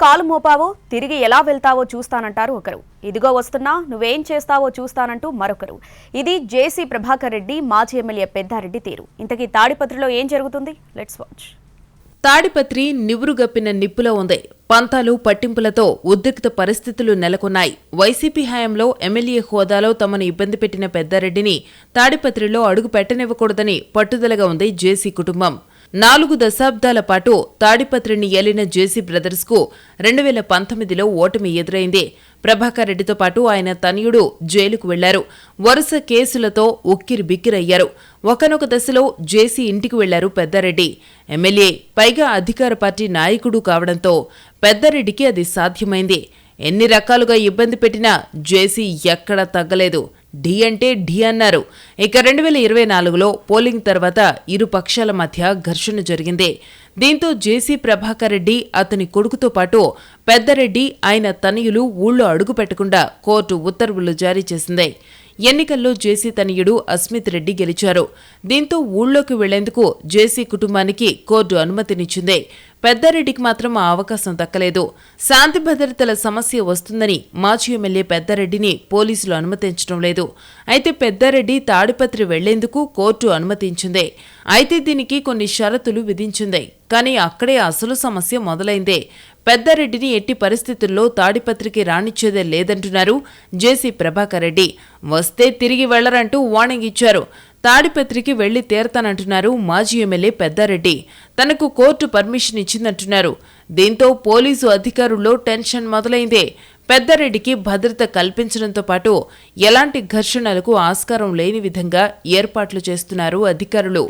కాలు మోపావో తిరిగి ఎలా వెళ్తావో చూస్తానంటారు ఒకరు. ఇదిగో వస్తున్నా నువ్వేం చేస్తావో చూస్తానంటూ మరొకరు. ఇది జేసీ ప్రభాకర్ రెడ్డి మాజీ ఎమ్మెల్యే పెద్దారెడ్డి తీరు. ఇంతకీ తాడిపత్రిలో ఏం జరుగుతుంది? Let's watch. తాడిపత్రి నివురుగప్పిన నిప్పులో ఉంది. పంతాలు పట్టింపులతో ఉద్రిక్త పరిస్థితులు నెలకొన్నాయి. వైసీపీ హయాంలో ఎమ్మెల్యే హోదాలో తమను ఇబ్బంది పెట్టిన పెద్దారెడ్డిని తాడిపత్రిలో అడుగు పెట్టనివ్వకూడదని పట్టుదలగా ఉంది జేసీ కుటుంబం. 4 దశాబ్దాల పాటు తాడిపత్రిని ఏలిన జేసీ బ్రదర్స్కు 2019లో ఓటమి ఎదురైంది. ప్రభాకర్ రెడ్డితో పాటు ఆయన తనయుడు జైలుకు వెళ్లారు. వరుస కేసులతో ఉక్కిరిబిక్కిరయ్యారు. ఒకనొక దశలో జేసీ ఇంటికి వెళ్లారు పెద్దారెడ్డి. ఎమ్మెల్యే, పైగా అధికార పార్టీ నాయకుడు కావడంతో పెద్దారెడ్డికి అది సాధ్యమైంది. ఎన్ని రకాలుగా ఇబ్బంది పెట్టినా జేసీ ఎక్కడా తగ్గలేదు. ఢీ అంటే ఢీ అన్నారు. ఇక 2024లో పోలింగ్ తర్వాత ఇరు పక్షాల మధ్య ఘర్షణ జరిగింది. దీంతో జేసీ ప్రభాకర్ రెడ్డి, అతని కొడుకుతో పాటు పెద్దారెడ్డి, ఆయన తనయులు ఊళ్ళో అడుగు పెట్టకుండా కోర్టు ఉత్తర్వులు జారీ చేసింది. ఎన్నికల్లో జేసీ తనయుడు అస్మిత్ రెడ్డి గెలిచారు. దీంతో ఊళ్ళోకి వెళ్లేందుకు జేసీ కుటుంబానికి కోర్టు అనుమతినిచ్చింది. పెద్దారెడ్డికి మాత్రం ఆ అవకాశం దక్కలేదు. శాంతి భద్రతల సమస్య వస్తుందని మాజీ ఎమ్మెల్యే పెద్దారెడ్డిని పోలీసులు అనుమతించడం లేదు. అయితే పెద్దారెడ్డి తాడిపత్రి వెళ్లేందుకు కోర్టు అనుమతించింది. అయితే దీనికి కొన్ని షరతులు విధించింది. కానీ అక్కడే అసలు సమస్య మొదలైందే. పెద్దారెడ్డిని ఎట్టి పరిస్థితుల్లో తాడిపత్రికి రానిచ్చేదే లేదంటున్నారు జేసీ ప్రభాకర్ రెడ్డి. వస్తే తిరిగి వెళ్లరంటూ వార్నింగ్ ఇచ్చారు. తాడిపత్రికి వెళ్లి తీరతానంటున్నారు మాజీ ఎమ్మెల్యే పెద్దారెడ్డి. తనకు కోర్టు పర్మిషన్ ఇచ్చిందంటున్నారు. దీంతో పోలీసు అధికారుల్లో టెన్షన్ మొదలైందే. పెద్దారెడ్డికి భద్రత కల్పించడంతో పాటు ఎలాంటి ఘర్షణలకు ఆస్కారం లేని విధంగా ఏర్పాట్లు చేస్తున్నారు అధికారులు.